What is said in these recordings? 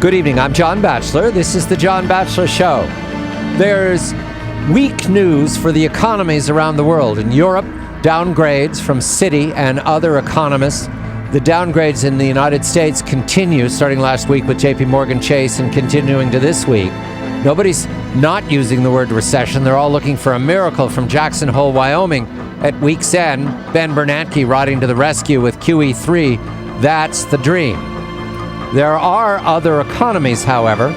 Good evening. I'm John Batchelor. This is the John Batchelor Show. There's weak news for the economies around the world. In Europe, downgrades from Citi and other economists. The downgrades in the United States continue, starting last week with JP Morgan Chase and continuing to this week. Nobody's not using the word recession. They're all looking for a miracle from Jackson Hole, Wyoming. At week's end, Ben Bernanke riding to the rescue with QE3. That's the dream. There are other economies, however,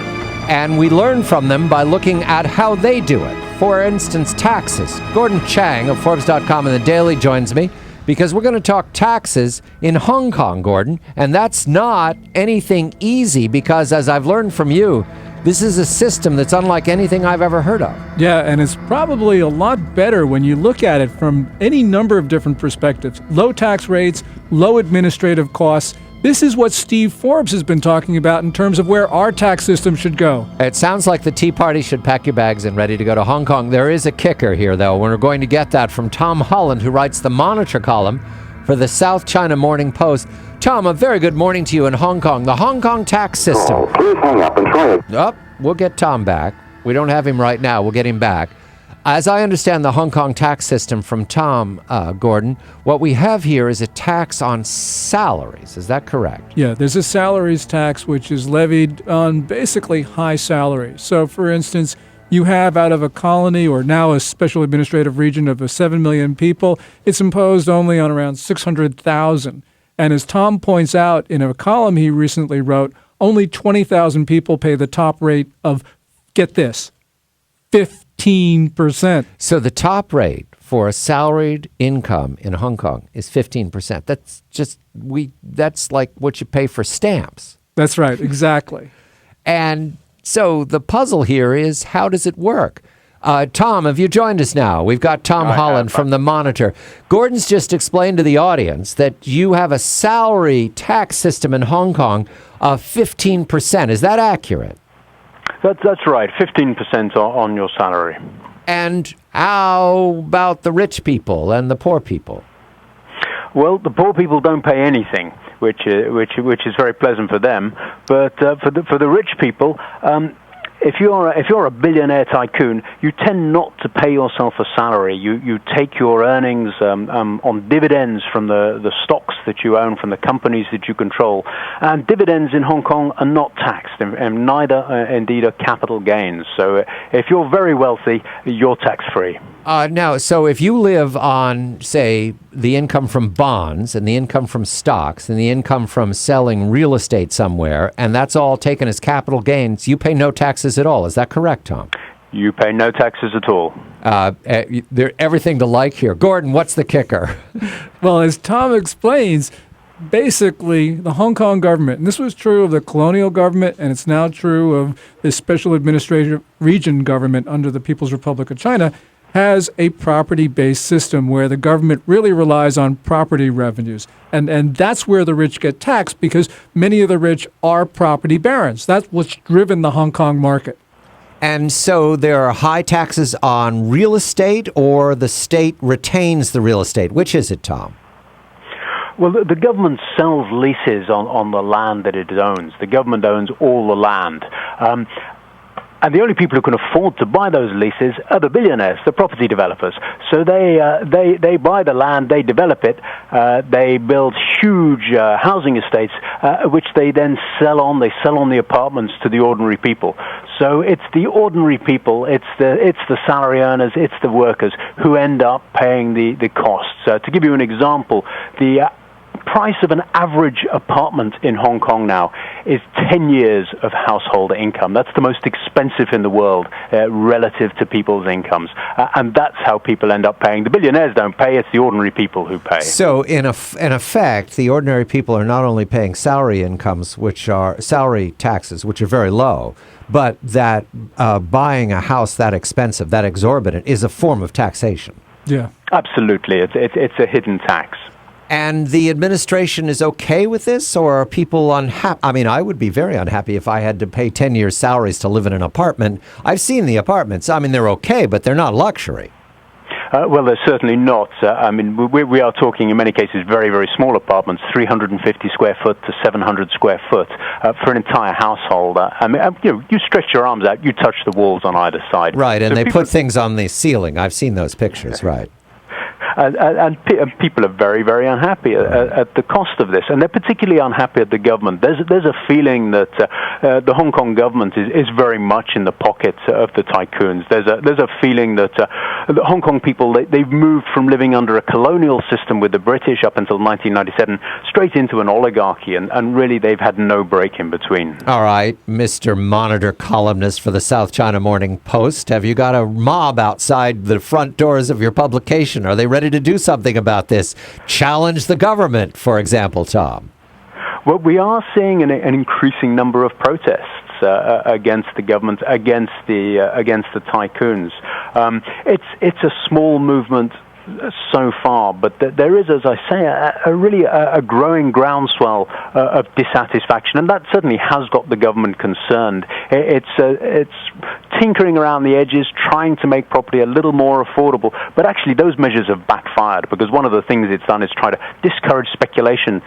and we learn from them by looking at how they do it. For instance, taxes. Gordon Chang of Forbes.com and The Daily joins me because we're going to talk taxes in Hong Kong, Gordon. And that's not anything easy because, as I've learned from you, this is a system that's unlike anything I've ever heard of. Yeah, and it's probably a lot better when you look at it from any number of different perspectives. Low tax rates, low administrative costs. This is what Steve Forbes has been talking about in terms of where our tax system should go. It sounds like the Tea Party should pack your bags and ready to go to Hong Kong. There is a kicker here, though. We're going to get that from Tom Holland, who writes the Monitor column for the South China Morning Post. Tom, a very good morning to you in Hong Kong. The Hong Kong tax system. Oh, please hang up and try it. Oh, we'll get Tom back. We don't have him right now. We'll get him back. As I understand the Hong Kong tax system from Tom, Gordon, what we have here is a tax on salaries. Is that correct? Yeah, there's a salaries tax which is levied on basically high salaries. So, for instance, you have out of a colony or now a special administrative region of 7 million people, it's imposed only on around 600,000. And as Tom points out in a column he recently wrote, only 20,000 people pay the top rate of, get this, 15%. So the top rate for a salaried income in Hong Kong is 15%. That's like what you pay for stamps. That's right, exactly. And so the puzzle here is, how does it work? Tom, have you joined us now? We've got Tom Holland from the Monitor. Gordon's just explained to the audience that you have a salary tax system in Hong Kong of 15%. Is that accurate? That's right, 15% on your salary. And how about the rich people and the poor people? Well, the poor people don't pay anything, which is very pleasant for them. But for the rich people, if you're a billionaire tycoon, you tend not to pay yourself a salary. You take your earnings on dividends from the stocks that you own, from the companies that you control. And dividends in Hong Kong are not taxed, and neither, indeed, are capital gains. So if you're very wealthy, you're tax-free. Now, so if you live on, say, the income from bonds and the income from stocks and the income from selling real estate somewhere, and that's all taken as capital gains, you pay no taxes at all. Is that correct, Tom? You pay no taxes at all. Everything to like here. Gordon, what's the kicker? Well, as Tom explains, basically the Hong Kong government, and this was true of the colonial government, and it's now true of the special administrative region government under the People's Republic of China, has a property-based system where the government really relies on property revenues. And that's where the rich get taxed because many of the rich are property barons. That's what's driven the Hong Kong market. And so there are high taxes on real estate, or the state retains the real estate. Which is it, Tom? Well, the government sells leases on the land that it owns. The government owns all the land. And the only people who can afford to buy those leases are the billionaires, the property developers. So they buy the land, they develop it, they build huge housing estates, which they then sell on. They sell on the apartments to the ordinary people. So it's the ordinary people, it's the salary earners, it's the workers who end up paying the costs. To give you an example, the price of an average apartment in Hong Kong now is 10 years of household income. That's the most expensive in the world relative to people's incomes. And that's how people end up paying. The billionaires don't pay, it's the ordinary people who pay. So in effect, the ordinary people are not only paying salary incomes, which are salary taxes, which are very low, but that buying a house that expensive, that exorbitant, is a form of taxation. Yeah. Absolutely. It's a hidden tax. And the administration is okay with this, or are people unhappy? I mean, I would be very unhappy if I had to pay 10 years' salaries to live in an apartment. I've seen the apartments. I mean, they're okay, but they're not luxury. Well, they're certainly not. I mean, we are talking in many cases very, very small apartments, 350 square foot to 700 square foot for an entire household. I mean, you stretch your arms out, you touch the walls on either side. Right, and so they put things on the ceiling. I've seen those pictures, right. And people are very, very unhappy at the cost of this, and they're particularly unhappy at the government. There's a feeling that the Hong Kong government is very much in the pocket of the tycoons. There's a feeling that the Hong Kong people they've moved from living under a colonial system with the British up until 1997 straight into an oligarchy, and really they've had no break in between. All right, Mr. Monitor columnist for the South China Morning Post, have you got a mob outside the front doors of your publication? Are they ready to do something about this? Challenge the government, for example, Tom. Well, we are seeing an increasing number of protests against the government, against the tycoons. It's a small movement so far, but there is, as I say, a growing groundswell of dissatisfaction, and that certainly has got the government concerned. It's tinkering around the edges, trying to make property a little more affordable, but actually those measures have backfired, because one of the things it's done is try to discourage speculation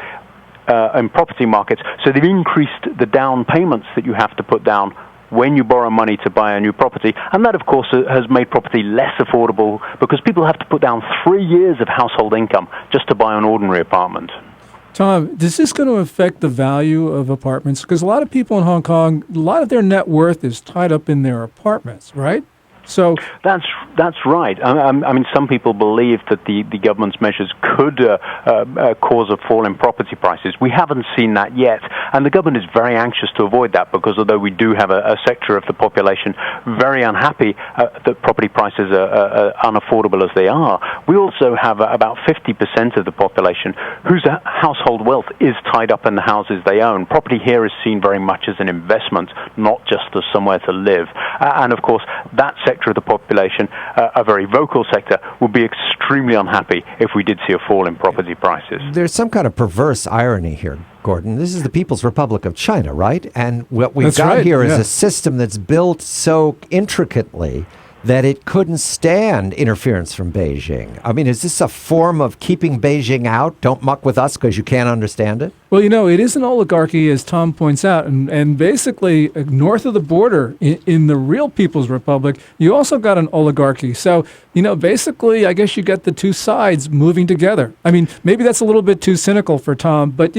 in property markets. So they've increased the down payments that you have to put down when you borrow money to buy a new property. And that, of course, has made property less affordable, because people have to put down 3 years of household income just to buy an ordinary apartment. Tom, is this going to affect the value of apartments? Because a lot of people in Hong Kong, a lot of their net worth is tied up in their apartments, right? So that's right. I mean, some people believe that the government's measures could cause a fall in property prices. We haven't seen that yet, and the government is very anxious to avoid that, because although we do have a sector of the population very unhappy that property prices are unaffordable as they are, we also have about 50% of the population whose household wealth is tied up in the houses they own. Property here is seen very much as an investment, not just as somewhere to live. And of course, that sector of the population, a very vocal sector, would be extremely unhappy if we did see a fall in property prices. There's some kind of perverse irony here, Gordon. This is the People's Republic of China, right? And what we've got here is a system that's built so intricately that it couldn't stand interference from Beijing. I mean, is this a form of keeping Beijing out? Don't muck with us because you can't understand it? Well, it is an oligarchy, as Tom points out, and basically north of the border in the real People's Republic, you also got an oligarchy. So, basically, I guess you got the two sides moving together. I mean, maybe that's a little bit too cynical for Tom, but,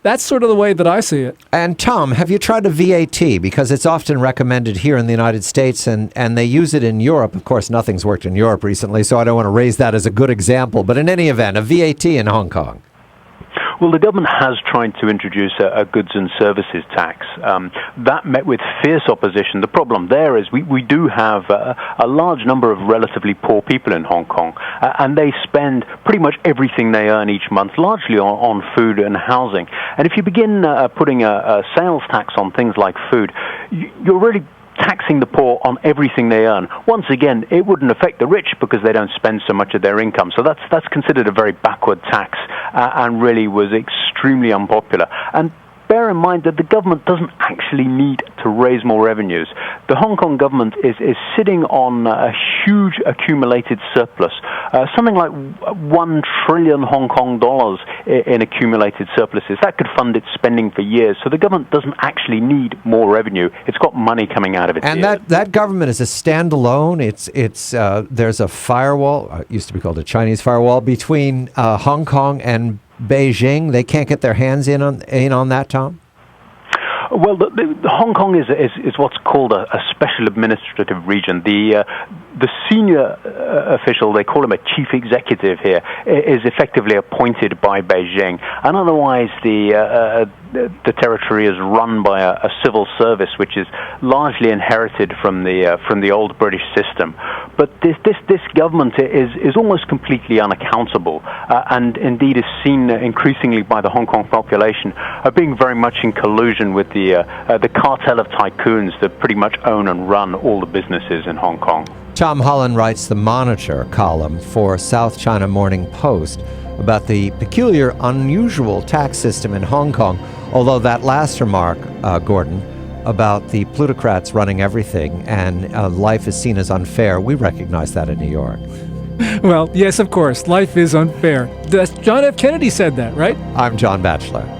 that's sort of the way that I see it. And Tom, have you tried a VAT? Because it's often recommended here in the United States, and they use it in Europe. Of course, nothing's worked in Europe recently, so I don't want to raise that as a good example. But in any event, a VAT in Hong Kong. Well, the government has tried to introduce a goods and services tax. That met with fierce opposition. The problem there is we do have a large number of relatively poor people in Hong Kong, and they spend pretty much everything they earn each month, largely on food and housing. And if you begin putting a sales tax on things like food, you're really taxing the poor on everything they earn. Once again, it wouldn't affect the rich because they don't spend so much of their income. So that's considered a very backward tax and really was extremely unpopular. And bear in mind that the government doesn't actually need to raise more revenues. The Hong Kong government is sitting on a huge accumulated surplus, something like 1 trillion Hong Kong dollars in accumulated surpluses. That could fund its spending for years. So the government doesn't actually need more revenue. It's got money coming out of it. And that government is a standalone. It's there's a firewall, it used to be called a Chinese firewall, between Hong Kong and Beijing. They can't get their hands in on that, Tom? Well, the Hong Kong is what's called a special administrative region. The senior official, they call him a chief executive here, is effectively appointed by Beijing, and otherwise the territory is run by a civil service, which is largely inherited from the old British system. But this government is almost completely unaccountable, and indeed is seen increasingly by the Hong Kong population being very much in collusion with the cartel of tycoons that pretty much own and run all the businesses in Hong Kong. Tom Holland writes the Monitor column for South China Morning Post about the peculiar, unusual tax system in Hong Kong, although that last remark, Gordon, about the plutocrats running everything and life is seen as unfair, we recognize that in New York. Well, yes, of course. Life is unfair. John F. Kennedy said that, right? I'm John Batchelor.